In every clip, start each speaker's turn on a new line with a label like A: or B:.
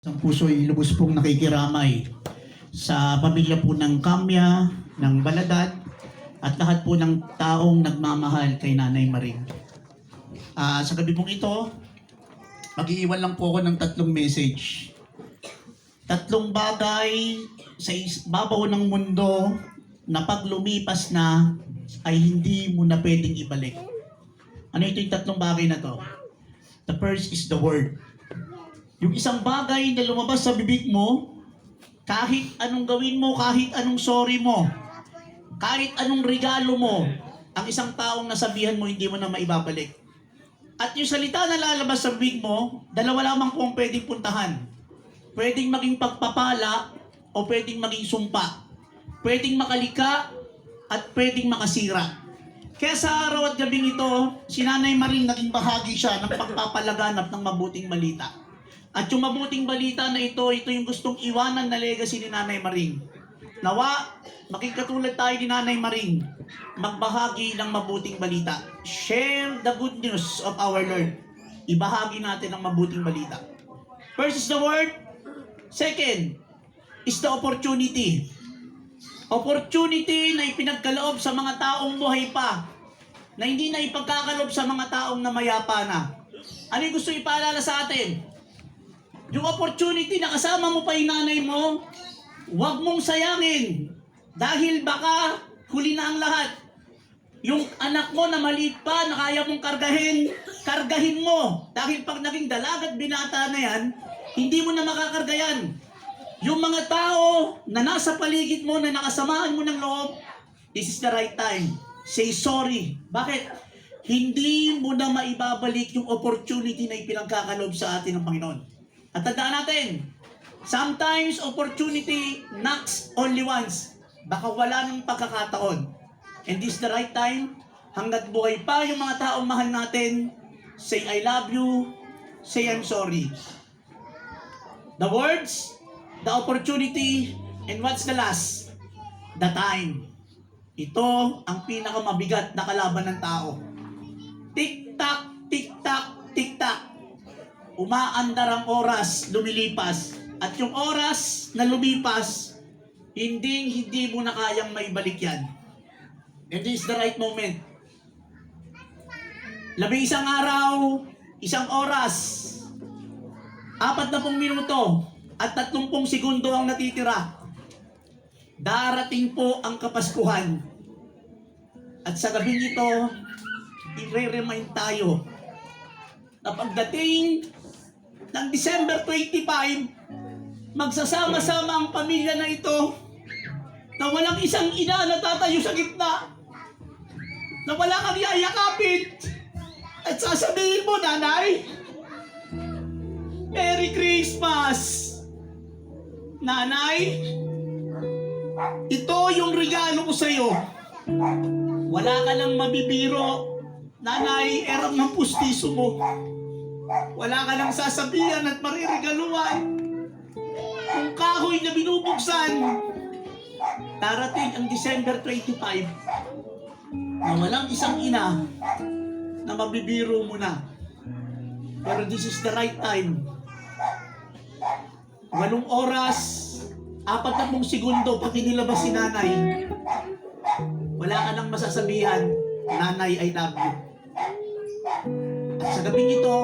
A: Ang puso'y lubos pong nakikiramay sa pamilya po ng Kamya, ng Baladad, at lahat po ng taong nagmamahal kay Nanay Maring. Sa gabi pong ito, mag-iiwan lang po ako ng tatlong message. Tatlong bagay sa babaw ng mundo na pag lumipas na ay hindi mo na pwedeng ibalik. Ano ito yung tatlong bagay na to? The first is the word. Yung isang bagay na lumabas sa bibig mo, kahit anong gawin mo, kahit anong sorry mo, kahit anong regalo mo, ang isang taong nasabihan mo, hindi mo na maibabalik. At yung salita na lalabas sa bibig mo, dalawa lamang po ang pwedeng puntahan. Pwedeng maging pagpapala o pwedeng maging sumpa. Pwedeng makalika at pwedeng makasira. Kaya sa araw at gabing ito, si Nanay Maring naging bahagi siya ng pagpapalaganap ng mabuting balita. At yung mabuting balita na ito yung gustong iwanan na legacy ni Nanay Maring. Nawa, maging katulad tayo ni Nanay Maring, magbahagi ng mabuting balita. Share the good news of our Lord. Ibahagi natin ang mabuting balita. First is the word. Second is the opportunity. Opportunity na ipinagkaloob sa mga taong buhay pa, na hindi na ipagkakaloob sa mga taong namayapa na. Ano yung gusto ipaalala sa atin? Yung opportunity na kasama mo pa yung nanay mo, huwag mong sayangin. Dahil baka huli na ang lahat. Yung anak mo na maliit pa, na kaya mong kargahin mo. Dahil pag naging dalagat binata na yan, hindi mo na makakarga yan. Yung mga tao na nasa paligid mo, na nakasamaan mo ng loob, this is the right time. Say sorry. Bakit? Hindi mo na maibabalik yung opportunity na ipinagkakaloob sa atin ng Panginoon. At tandaan natin, sometimes opportunity knocks only once. Baka wala ng pagkakataon. And this is the right time, hanggat buhay pa yung mga taong mahal natin, say I love you, say I'm sorry. The words, the opportunity, and what's the last? The time. Ito ang pinakamabigat na kalaban ng tao. Tik-tak, tik-tak, tik-tak. Umaandar ang oras, lumilipas. At yung oras na lumipas, hindi mo na kayang maibalik yan. And this is the right moment. 11 araw, 1 oras, 40 minuto, at 30 segundo ang natitira. Darating po ang Kapaskuhan. At sa gabi nito, i-remind tayo na pagdating ng December 25, magsasama-sama ang pamilya na ito, na walang isang ina na tatayo sa gitna, na wala kang yayakapin, at sasabihin mo, Nanay, Merry Christmas! Nanay, ito yung regalo ko sa'yo. Wala ka nang mabibiro. Nanay, erang ng pustiso mo. Wala ka nang sasabihan at mariregaluhan. Kung kahoy na binubuksan, darating ang December 25 na walang isang ina na mabibiro mo na. Pero this is the right time. 8 oras, 40 segundo pag inilabas si Nanay, wala ka nang masasabihan, Nanay, I love you. At sa gabing ito,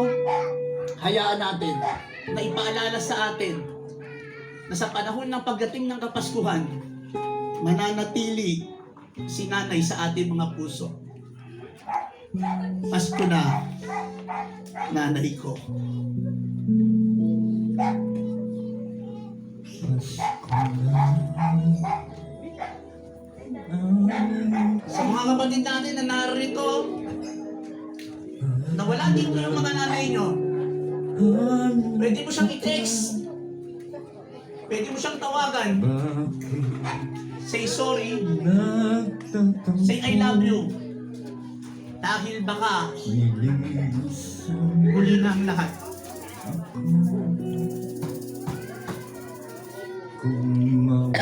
A: hayaan natin na ipaalala sa atin na sa panahon ng pagdating ng Kapaskuhan, mananatili si Nanay sa ating mga puso. Pasko na, Nanay ko. Sa mga kapatid natin na narito, na wala dito yung mga nanay nyo, pwede mo siyang i-text, pwede mo siyang tawagan, say sorry, say I love you, dahil baka huli na ang lahat.
B: Kung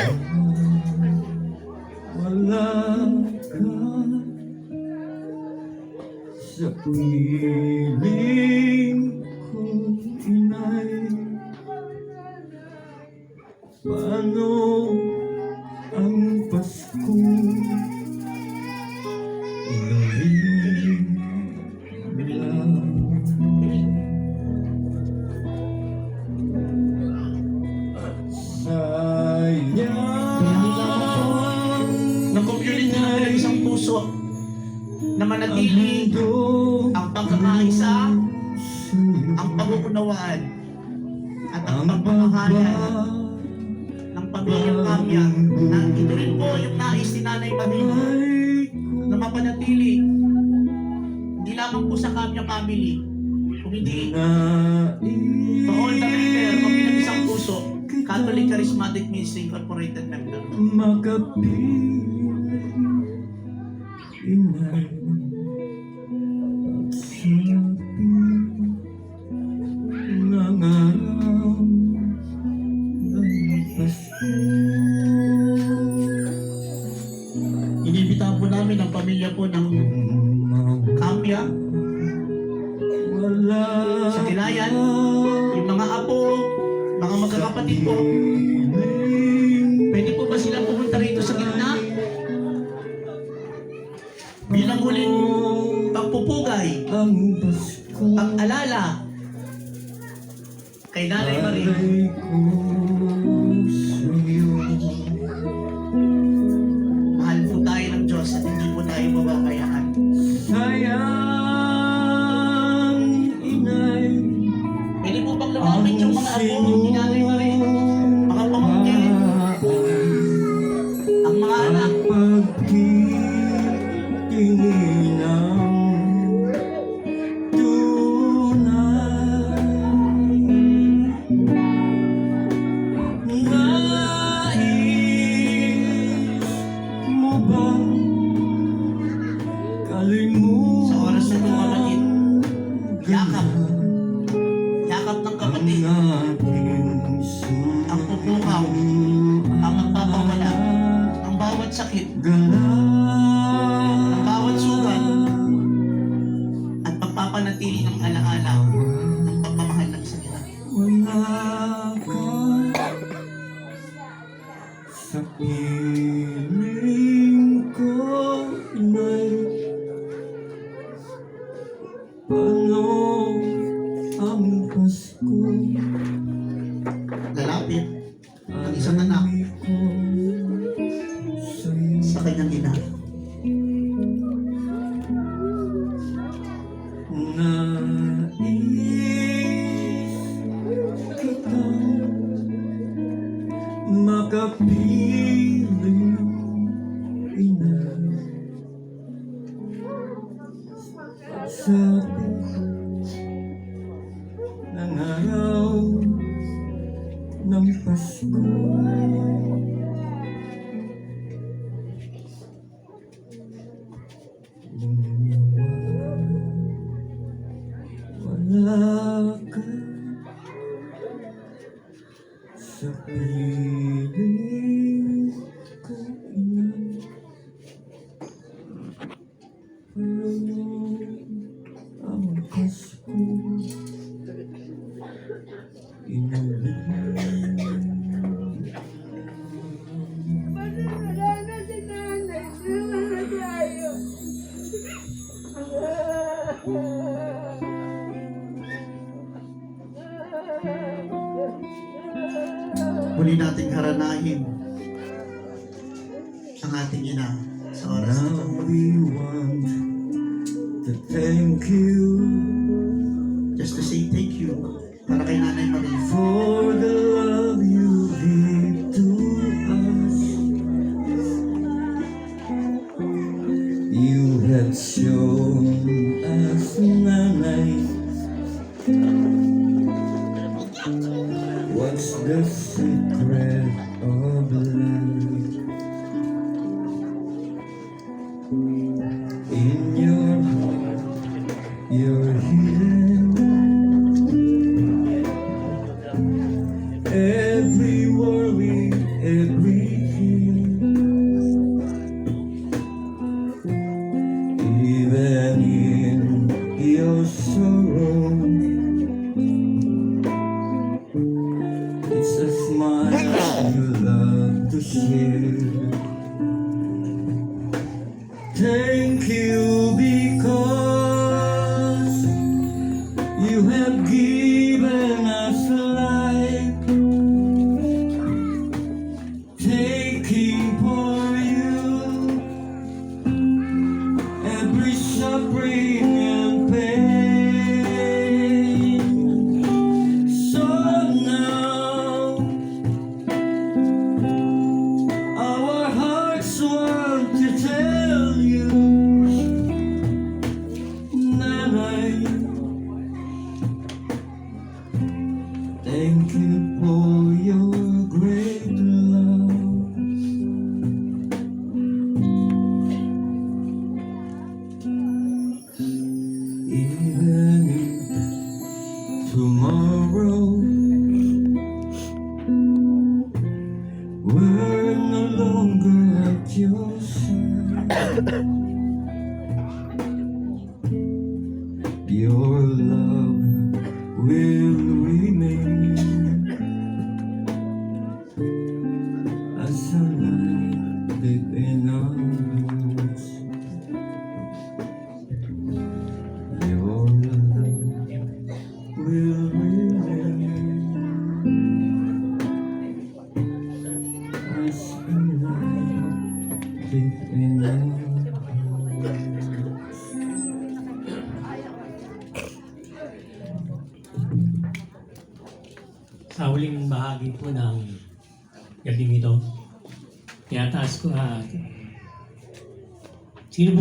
B: wala ka sa piling ko, inay, Paano ang Pasko? Inuwi lang. Sayang
A: ng community namin ng isang puso na manatili ang pagkakaisa, ang pag-uunawaan, at ang pagmamahalan ng pamilyang Kamya na ito rin po yung nais ni Nanay Marie na mapanatili hindi lamang po sa Kamya family kung hindi to all the member of Pinag-Isang Puso Catholic Charismatic Ministry Incorporated member.
B: Makapiling inay pagsabi ng araw ng Pasko.
A: Inibitahan po namin ang pamilya po ng Kamya
B: Wala
A: sa Tilayan, yung mga apo, mga magkakapatid po. Pwede po ba sila pumunta rito sa gitna? Bilang huling pagpupugay,
B: ang Pasko
A: pag-alala kay Nanay Marie.
B: ay ko sa'yo.
A: Mahal po tayo ng Diyos at hindi po tayo mababayaan.
B: Sayang inay
A: Pwede po bang lumapit yung mga apo ni Nanay Marie? Mga pamangkin, ang mga anak.
B: pagkitingin ng tunay. Nais mo bang kalimutan
A: Sa oras na ito, kapatid, yakap. Yakap ng kapatid, ang pupukaw, ang magpapawala, ang bawat sakit, ang bawat sugat, at pagpapanatili ng alaala ng pagmamahal ng isa't isa.
B: Wala ka sa piling ko, inay. Paano ang Pasko?
A: Lalapit ang isang anak
B: ko sa'yo.
A: sa kanyang ina.
B: Nais kitang makapiling, inay. Pagsabi ng araw ng Pasko. Wala ka sa piling ko, inay. Paano ang Pasko?
A: Muli nating haranahin ang ating ina sa oras na ito.
B: Now we want to thank you
A: Just to say thank you para kay Nanay Marie.
B: for the love you give to us. You have shown us, Nanay, what's the secret of life. In your heart, you're hidden. Every worry, every fear, even in your sorrow, it's a smile you love to share. Thank you because you have given us life, taking for you every suffering and pain. So now our hearts want to tell you, Nanay, thank you for your great love. Even if tomorrow we're no longer at your side, your love will remain as a light within our hearts. Your love will remain as a light within our hearts.
C: Sa huling bahagi po ng gabing ito, tinataas ko sino po